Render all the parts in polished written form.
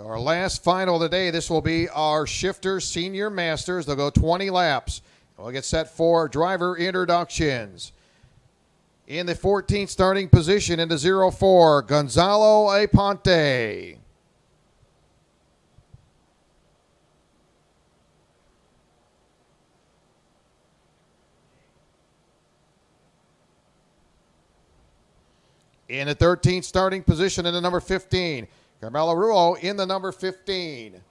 So our last final of the day, this will be our Shifter Senior Masters. They'll go 20 laps. We'll get set for driver introductions. In the 14th starting position in the 04, Gonzalo Aponte. In the 13th starting position in the number 15, Carmelo Ruo in the number 15.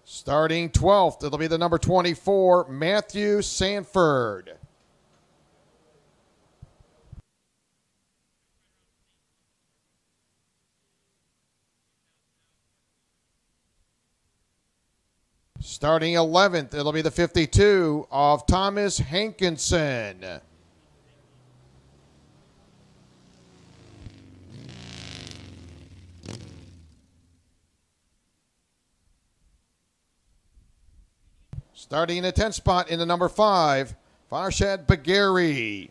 Starting 12th, it'll be the number 24, Matthew Sanford. Starting 11th, it'll be the 52 of Thomas Hankinson. Starting in the 10th spot in the number 5, Farshad Bagheri.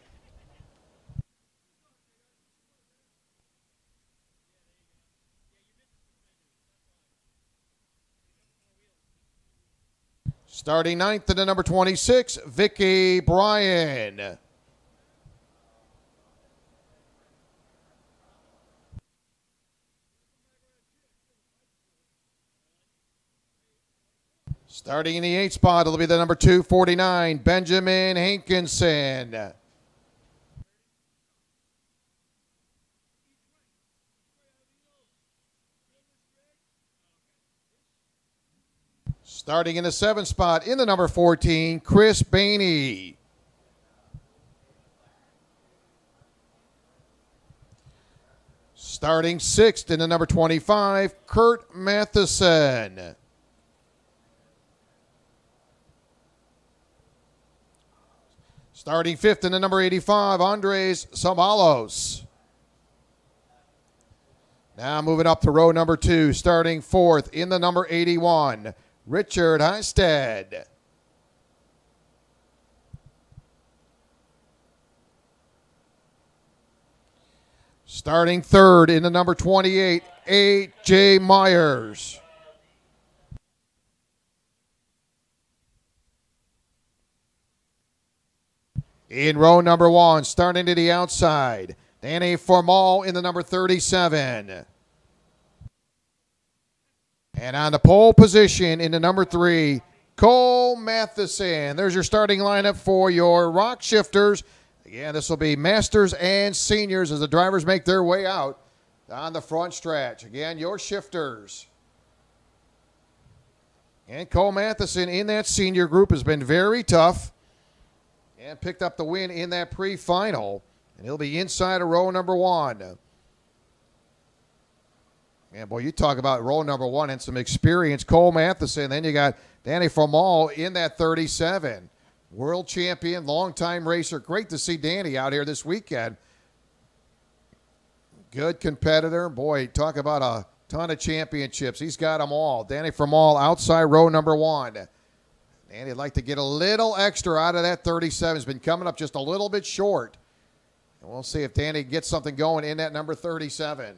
Starting 9th in the number 26, Vicky Bryan. Starting in the 8th spot, it'll be the number 249, Benjamin Hankinson. Starting in the 7th spot, in the number 14, Chris Bainey. Starting 6th in the number 25, Kurt Matheson. Starting 5th in the number 85, Andres Savalos. Now moving up to row number 2, starting 4th in the number 81, Richard Heisted. Starting 3rd in the number 28, A.J. Myers. In row number 1, starting to the outside, Danny Formal in the number 37. And on the pole position in the number 3, Cole Matheson. There's your starting lineup for your Rock Shifters. Again, this will be Masters and Seniors as the drivers make their way out on the front stretch. Again, your Shifters. And Cole Matheson in that senior group has been very tough and picked up the win in that pre-final. And he'll be inside of row number 1. And boy, you talk about row number 1 and some experience. Cole Matheson. Then you got Danny Formal in that 37. World champion, longtime racer. Great to see Danny out here this weekend. Good competitor. Boy, talk about a ton of championships. He's got them all. Danny Formal outside row number 1. Danny'd like to get a little extra out of that 37. Has been coming up just a little bit short. And we'll see if Danny gets something going in that number 37.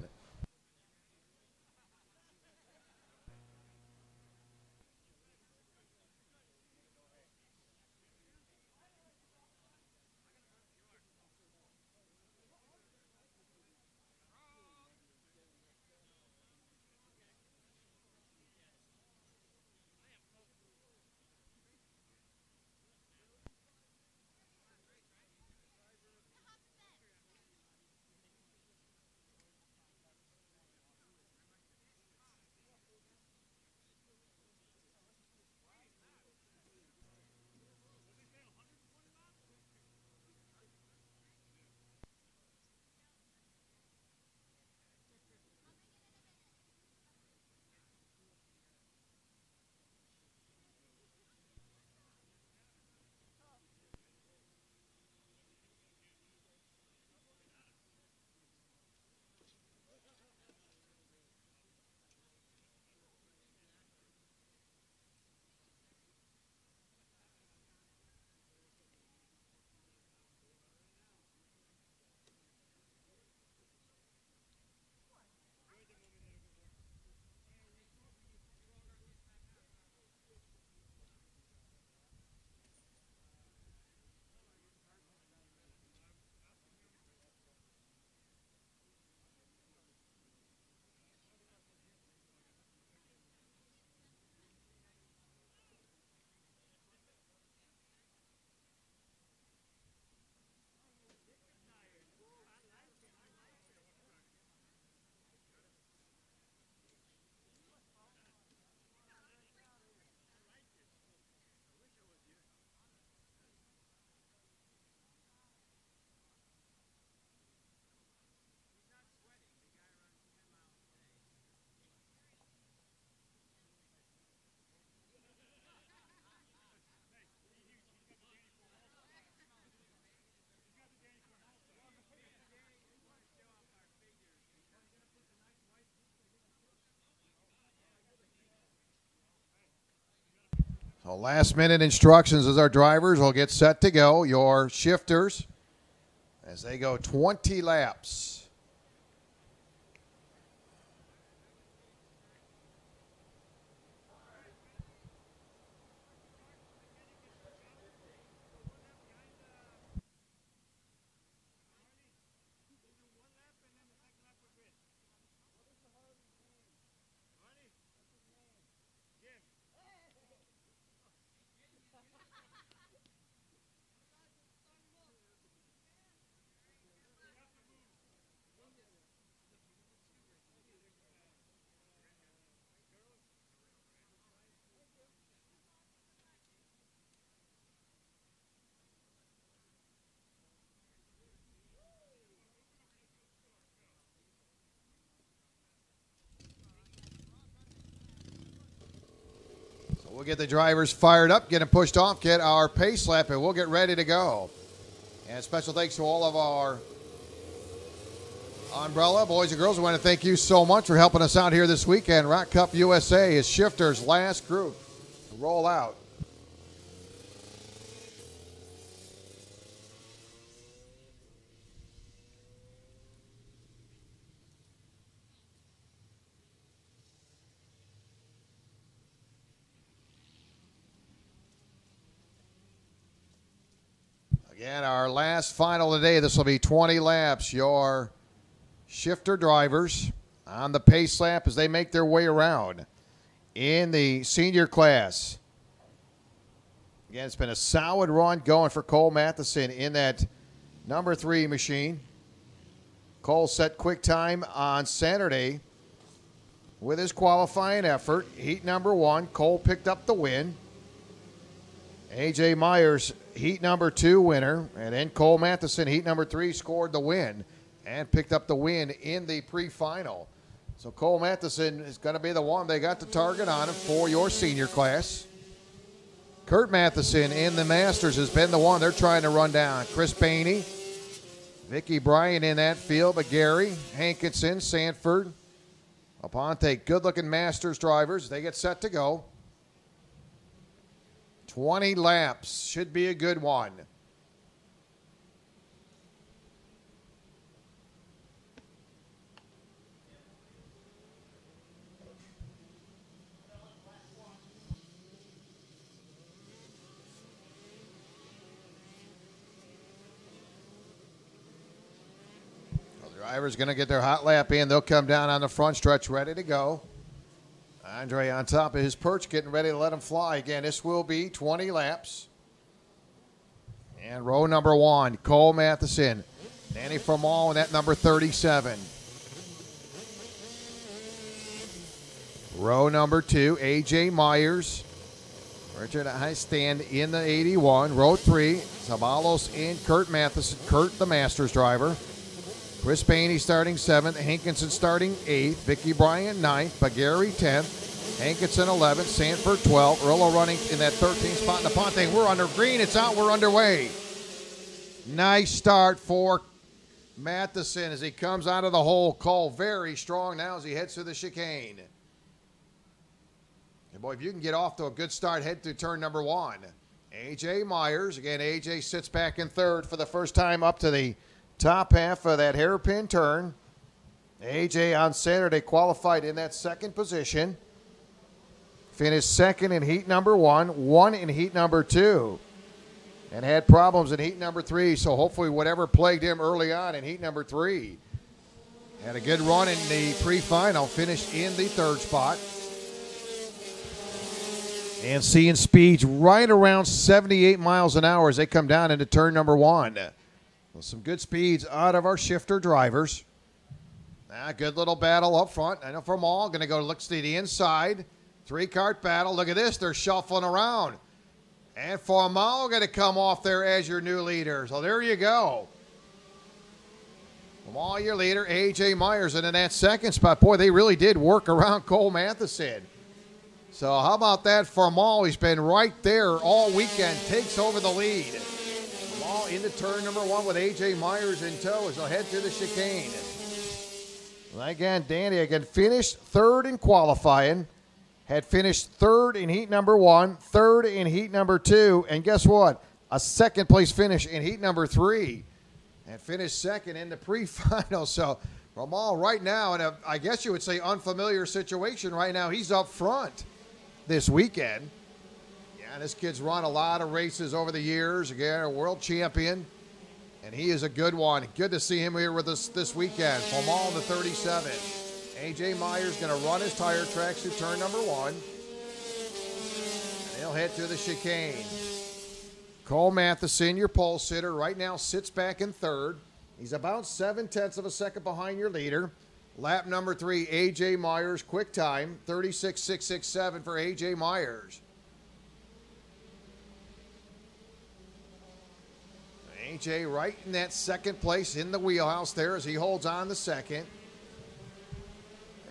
So last minute instructions as our drivers will get set to go. Your shifters as they go 20 laps. We'll get the drivers fired up, get them pushed off, get our pace lap, and we'll get ready to go. And special thanks to all of our Umbrella boys and girls. We want to thank you so much for helping us out here this weekend. ROK Cup USA is Shifters' last group to roll out. Again, our last final today. This will be 20 laps. Your shifter drivers on the pace lap as they make their way around in the senior class. Again, it's been a solid run going for Cole Matheson in that number 3 machine. Cole set quick time on Saturday with his qualifying effort. Heat number 1, Cole picked up the win. A.J. Myers, heat number 2 winner, and then Cole Matheson, heat number 3, scored the win and picked up the win in the pre-final. So Cole Matheson is going to be the one they got the target on him for your senior class. Kurt Matheson in the Masters has been the one they're trying to run down. Chris Bainey, Vicky Bryan in that field, but Gary, Hankinson, Sanford, Aponte, good-looking Masters drivers. They get set to go. 20 laps. Should be a good one. Well, the driver's going to get their hot lap in. They'll come down on the front stretch ready to go. Andre on top of his perch, getting ready to let him fly. Again, this will be 20 laps. And row number 1, Cole Matheson. Danny Formal in that number 37. Row number 2, A.J. Myers. Richard Highstand in the 81. Row 3, Zabalos and Kurt Matheson. Kurt, the Masters driver. Chris Bainey starting 7th, Hankinson starting 8th, Vicky Bryan 9th, Bagari 10th, Hankinson 11th, Sanford 12th, Earl running in that 13th spot. And Aponte, we're under green, it's out, we're underway. Nice start for Matheson as he comes out of the hole. Cole very strong now as he heads to the chicane. And boy, if you can get off to a good start, head to turn number 1. A.J. Myers, again, A.J. sits back in 3rd for the first time up to the top half of that hairpin turn. A.J. on Saturday qualified in that 2nd position. Finished 2nd in heat number 1, 1 in heat number 2. And had problems in heat number 3, so hopefully whatever plagued him early on in heat number 3. Had a good run in the pre-final, finished in the 3rd spot. And seeing speeds right around 78 miles an hour as they come down into turn number 1. Some good speeds out of our shifter drivers. Good little battle up front. I know Formal going to go looks to the inside. 3-cart battle. Look at this. They're shuffling around. And Formal going to come off there as your new leader. So there you go. Formal, your leader. A.J. Myers in that 2nd spot. Boy, they really did work around Cole Matheson. So how about that? Formal, he's been right there all weekend. Takes over the lead. Into turn number 1 with A.J. Myers in tow as they'll head to the chicane. Well, again, Danny again finished 3rd in qualifying. had finished third in heat number 1, third in heat number 2, and guess what? A second place finish in heat number 3, and finished second in the pre-final. So Ramal right now, in I guess you would say unfamiliar situation right now, he's up front this weekend. Yeah, this kid's run a lot of races over the years. Again, a world champion, and he is a good one. Good to see him here with us this weekend. Ramal in the 37. A.J. Myers going to run his tire tracks through turn number 1. And he'll head to the chicane. Cole Matheson, your pole sitter, right now sits back in third. He's about 0.7 of a second behind your leader. Lap number 3, A.J. Myers, quick time, 36.667 for A.J. Myers. A.J. right in that second place in the wheelhouse there as he holds on to second.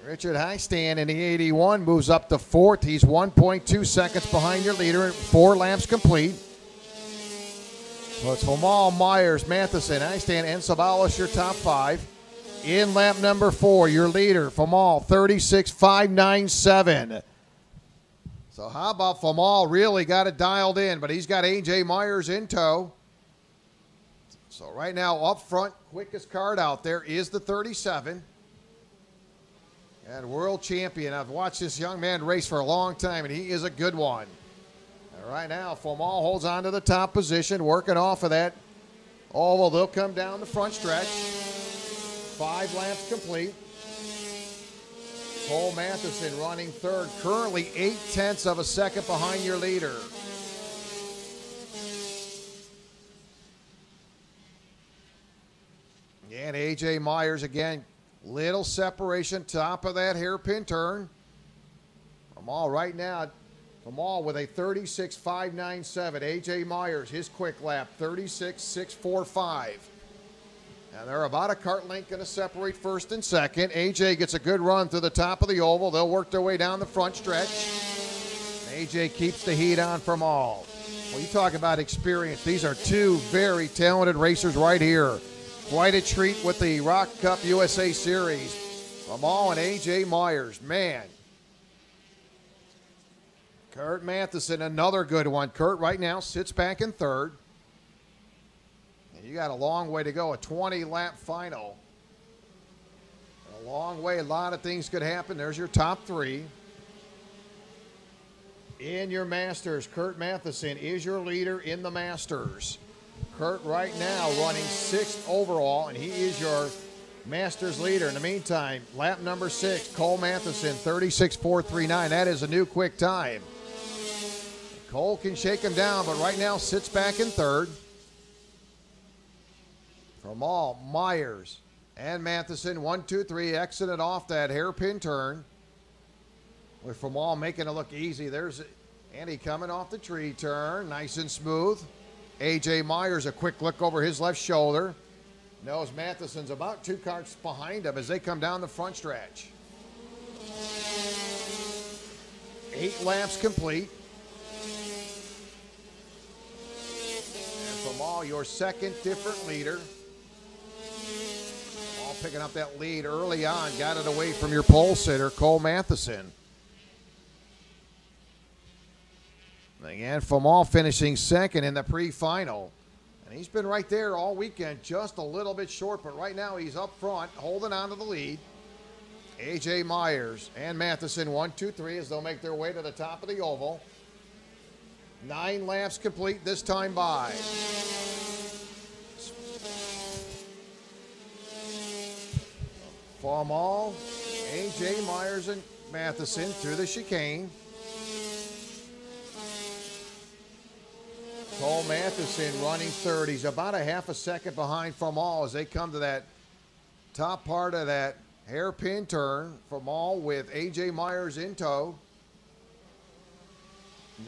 Richard Heistand in the 81 moves up to fourth. He's 1.2 seconds behind your leader, 4 laps complete. So it's Ramal, Myers, Matheson, Heistand, and Sabalos, your top 5. In lap number 4, your leader, Ramal, 36.597. So how about Ramal really got it dialed in, but he's got A.J. Myers in tow. So right now up front, quickest card out there is the 37. And world champion. I've watched this young man race for a long time, and he is a good one. And right now, Ramal holds on to the top position, working off of that oval. They'll come down the front stretch. 5 laps complete. Cole Matheson running third, currently 0.8 of a second behind your leader. And A.J. Myers again. Little separation, top of that hairpin turn. Ramal right now, Ramal with a 36.597. A.J. Myers, his quick lap, 36.645. And they're about a cart length going to separate first and second. A.J. gets a good run through the top of the oval. They'll work their way down the front stretch. A.J. keeps the heat on from all. Well, you talk about experience. These are 2 very talented racers right here. Quite a treat with the Rock Cup USA Series. Ramal and A.J. Myers, man. Kurt Matheson, another good one. Kurt right now sits back in third. And you got a long way to go, a 20-lap final. A long way, a lot of things could happen. There's your top 3. In your Masters, Kurt Matheson is your leader in the Masters. Kurt right now running 6th overall, and he is your Masters leader. In the meantime, lap number 6, Cole Matheson, 36.439. That is a new quick time. Cole can shake him down, but right now sits back in third. Ramal, Myers, and Matheson, 1, 2, 3, exited off that hairpin turn. With Ramal making it look easy. There's Andy coming off the tree turn, nice and smooth. A.J. Myers, a quick look over his left shoulder. Knows Matheson's about 2 carts behind him as they come down the front stretch. 8 laps complete. And Ramal, your second different leader. Ramal picking up that lead early on. Got it away from your pole sitter, Cole Matheson. Again, Ramal finishing second in the pre-final. And he's been right there all weekend, just a little bit short, but right now he's up front, holding on to the lead. A.J. Myers and Matheson, 1, 2, 3, as they'll make their way to the top of the oval. 9 laps complete this time by. Ramal, A.J. Myers, and Matheson through the chicane. Cole Matheson running third. He's about a half a second behind Ramal as they come to that top part of that hairpin turn. Ramal with A.J. Myers in tow.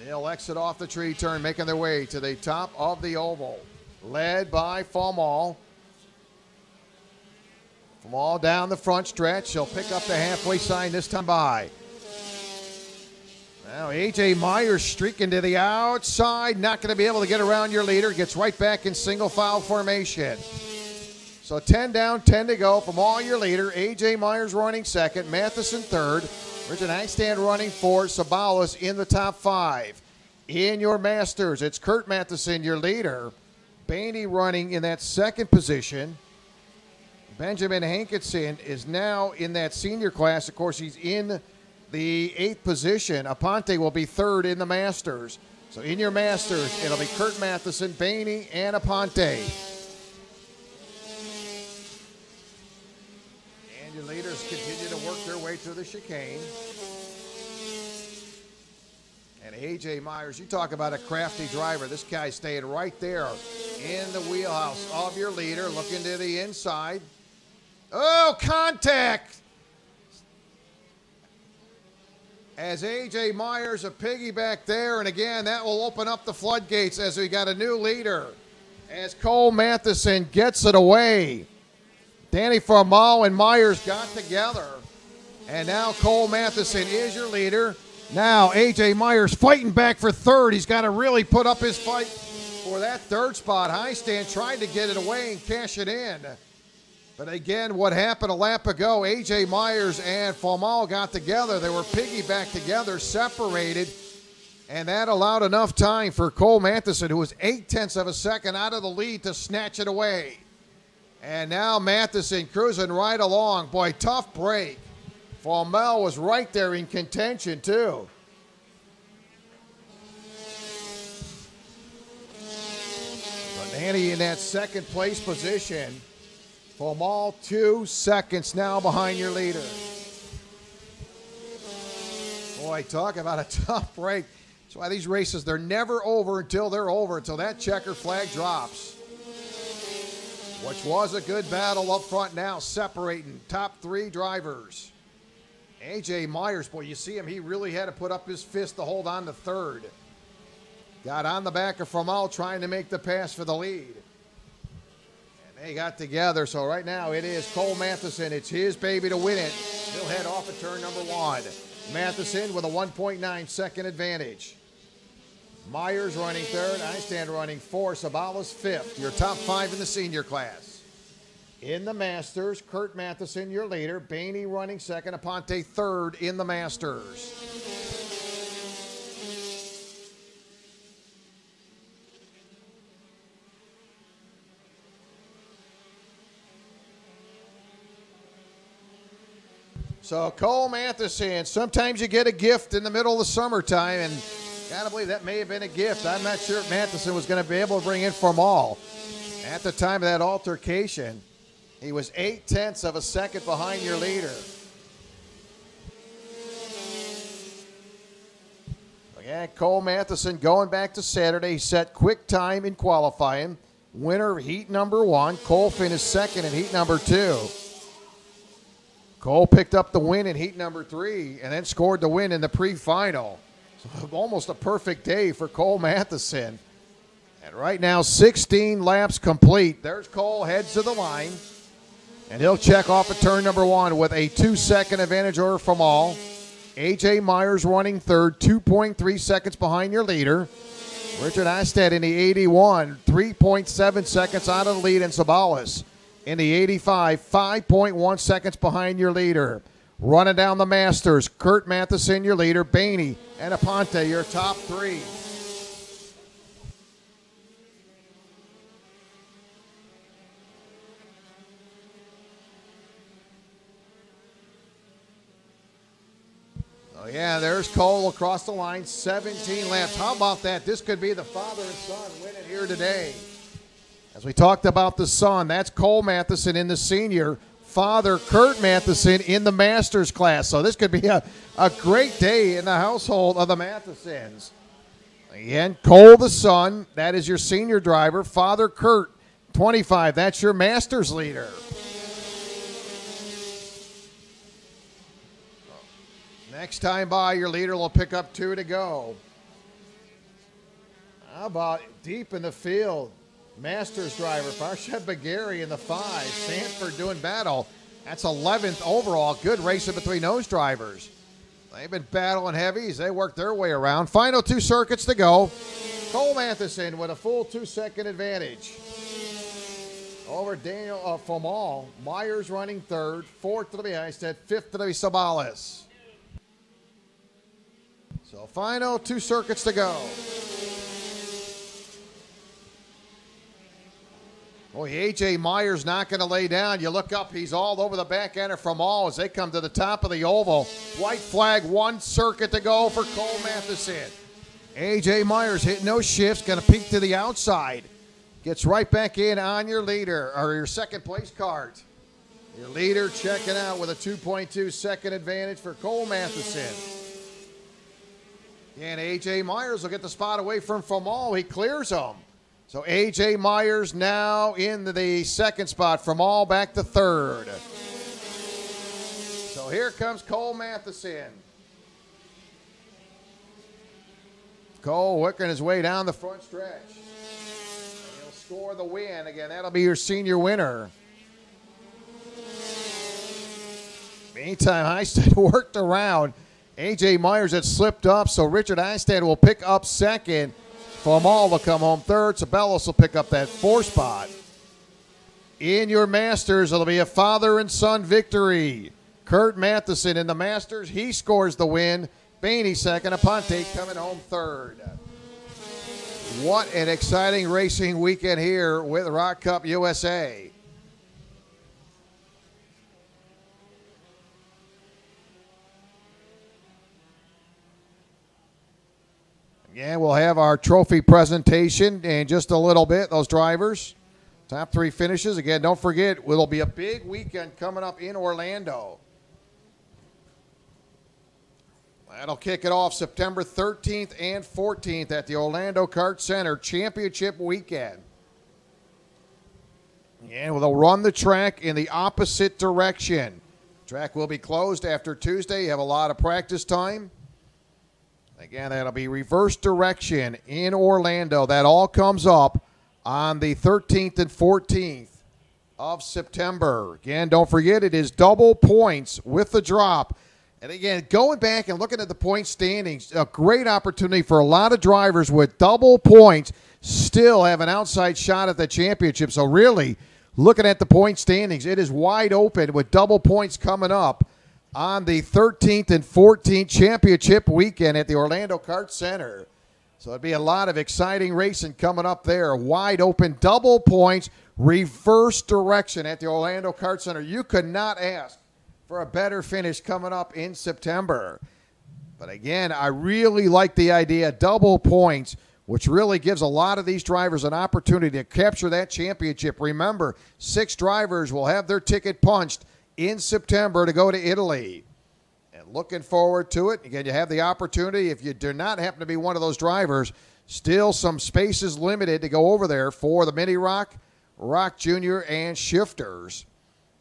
They'll exit off the tree turn, making their way to the top of the oval. Led by Ramal. Ramal down the front stretch. He'll pick up the halfway sign this time by. Now A.J. Myers streaking to the outside, not going to be able to get around your leader. Gets right back in single file formation. So 10 down, 10 to go from all your leader. A.J. Myers running second, Matheson third. Richard Hangstand running for Sabalas in the top 5. In your Masters, it's Kurt Matheson, your leader. Baney running in that second position. Benjamin Hankinson is now in that senior class. Of course, he's in the 8th position. Aponte will be 3rd in the Masters. So in your Masters, it'll be Kurt Matheson, Baney, and Aponte. And your leaders continue to work their way through the chicane. And A.J. Myers, you talk about a crafty driver. This guy stayed right there in the wheelhouse of your leader, looking to the inside. Oh, contact! As A.J. Myers, a piggyback there, and again, that will open up the floodgates as we got a new leader. As Cole Matheson gets it away. Danny Formal and Myers got together. And now Cole Matheson is your leader. Now A.J. Myers fighting back for 3rd. He's got to really put up his fight for that 3rd spot. Highstand tried to get it away and cash it in. But again, what happened a lap ago, A.J. Myers and Formal got together. They were piggyback together, separated, and that allowed enough time for Cole Matheson, who was 0.8 of a second out of the lead, to snatch it away. And now Matheson cruising right along. Boy, tough break. Formal was right there in contention, too. But Danny in that second place position. Formal 2 seconds now behind your leader. Boy, talk about a tough break. That's why these races, they're never over until they're over, until that checker flag drops. Which was a good battle up front now, separating top 3 drivers. A.J. Myers, boy, you see him, he really had to put up his fist to hold on to 3rd. Got on the back of Formal trying to make the pass for the lead. They got together, so right now it is Cole Matheson. It's his baby to win it. He'll head off at turn number 1. Matheson with a 1.9 second advantage. Myers running 3rd. Highstand running 4th. Sabalas 5th. Your top 5 in the senior class. In the Masters, Kurt Matheson, your leader. Baney running 2nd. Aponte 3rd in the Masters. So Cole Matheson, sometimes you get a gift in the middle of the summertime, and gotta believe that may have been a gift. I'm not sure if Matheson was going to be able to bring in Formal. At the time of that altercation, he was 0.8 of a second behind your leader. Again, Cole Matheson going back to Saturday. He set quick time in qualifying. Winner of heat number 1. Cole finished 2nd in heat number 2. Cole picked up the win in heat number 3 and then scored the win in the pre-final. So almost a perfect day for Cole Matheson. And right now, 16 laps complete. There's Cole, heads to the line. And he'll check off at turn number 1 with a 2-second advantage over from all. A.J. Myers running 3rd, 2.3 seconds behind your leader. Richard Hangstand in the 81, 3.7 seconds out of the lead in Sabalas. In the 85, 5.1 seconds behind your leader. Running down the Masters, Kurt Matheson, your leader. Baney and Aponte, your top 3. Oh, yeah, there's Cole across the line, 17 laps. How about that? This could be the father and son winning here today. As we talked about the son, that's Cole Matheson in the senior. Father Kurt Matheson in the Masters class. So this could be a great day in the household of the Mathesons. Again, Cole the son, that is your senior driver. Father Kurt, 25, that's your Masters leader. Next time by, your leader will pick up 2 to go. How about deep in the field? Masters driver, Farshad Bagheri in the 5. Sanford doing battle. That's 11th overall. Good racing between those drivers. They've been battling heavies. They worked their way around. Final 2 circuits to go. Cole Matheson with a full 2-second advantage over Daniel Formal. Myers running 3rd. 4th to the Hangstand. 5th to the Sabalas. So final 2 circuits to go. Boy, A.J. Myers not going to lay down. You look up, he's all over the back ender from all as they come to the top of the oval. White flag, 1 circuit to go for Cole Matheson. A.J. Myers hitting those shifts, going to peek to the outside. Gets right back in on your leader, or your second place card. Your leader checking out with a 2.2 second advantage for Cole Matheson. And A.J. Myers will get the spot away from all. He clears them. So A.J. Myers now in the second spot, from all back to third. So here comes Cole Matheson. Cole working his way down the front stretch. And he'll score the win. Again, that'll be your senior winner. Meantime, Hystad worked around. A.J. Myers had slipped up, so Richard Hystad will pick up second. Famal will come home third. Sabelos will pick up that 4th spot. In your Masters, it'll be a father and son victory. Kurt Matheson in the Masters, he scores the win. Bainey second, Aponte coming home third. What an exciting racing weekend here with Rock Cup USA. Again, we'll have our trophy presentation in just a little bit. Those drivers, top 3 finishes. Again, don't forget, it'll be a big weekend coming up in Orlando. That'll kick it off September 13th and 14th at the Orlando Kart Center Championship Weekend. And they'll run the track in the opposite direction. Track will be closed after Tuesday. You have a lot of practice time. Again, that'll be reverse direction in Orlando. That all comes up on the 13th and 14th of September. Again, don't forget, it is double points with the drop. And again, going back and looking at the point standings, a great opportunity for a lot of drivers with double points still have an outside shot at the championship. So really, looking at the point standings, it is wide open with double points coming up on the 13th and 14th championship weekend at the Orlando Kart Center. So it'd be a lot of exciting racing coming up there. Wide open, double points, reverse direction at the Orlando Kart Center. You could not ask for a better finish coming up in September. But again, I really like the idea, double points, which really gives a lot of these drivers an opportunity to capture that championship. Remember, 6 drivers will have their ticket punched in September to go to Italy. And looking forward to it. Again, you have the opportunity, if you do not happen to be one of those drivers, still some spaces limited to go over there for the Mini Rock, Rock Junior, and Shifters.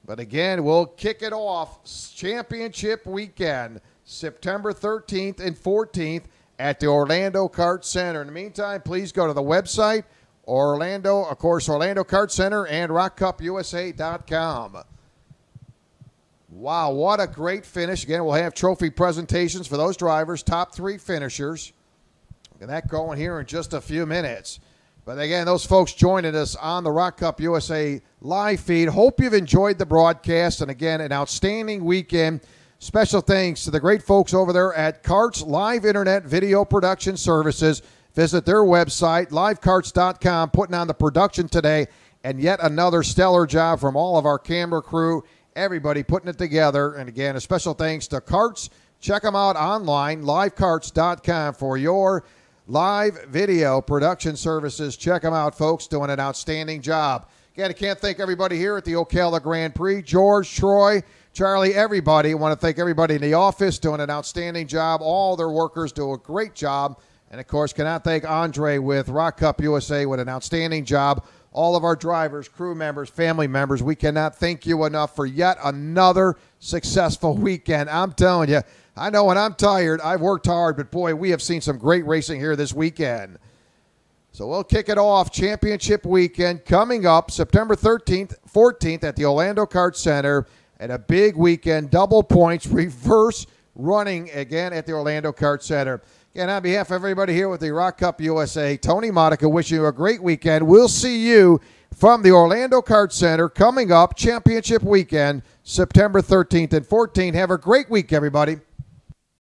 But again, we'll kick it off championship weekend, September 13th and 14th at the Orlando Kart Center. In the meantime, please go to the website, Orlando Kart Center and RockCupUSA.com. Wow, what a great finish. Again, we'll have trophy presentations for those drivers, top 3 finishers. Get that going here in just a few minutes. But again, those folks joining us on the Rock Cup USA live feed, hope you've enjoyed the broadcast. And again, an outstanding weekend. Special thanks to the great folks over there at Karts Live Internet Video Production Services. Visit their website, livekarts.com, putting on the production today. And yet another stellar job from all of our camera crew. Everybody putting it together. And again, a special thanks to Karts. Check them out online, livekarts.com, for your live video production services. Check them out, folks. Doing an outstanding job. Again, I can't thank everybody here at the Ocala Grand Prix. George, Troy, Charlie, everybody. I want to thank everybody in the office doing an outstanding job. All their workers do a great job. And, of course, cannot thank Andre with Rock Cup USA with an outstanding job. All of our drivers, crew members, family members, we cannot thank you enough for yet another successful weekend. I'm telling you, I know when I'm tired, I've worked hard, but boy, we have seen some great racing here this weekend. So we'll kick it off, championship weekend coming up September 13th, 14th at the Orlando Kart Center, and a big weekend, double points, reverse running again at the Orlando Kart Center. And on behalf of everybody here with the Rock Cup USA, Tony Monaco wishing you a great weekend. We'll see you from the Orlando Kart Center coming up, championship weekend, September 13th and 14th. Have a great week, everybody.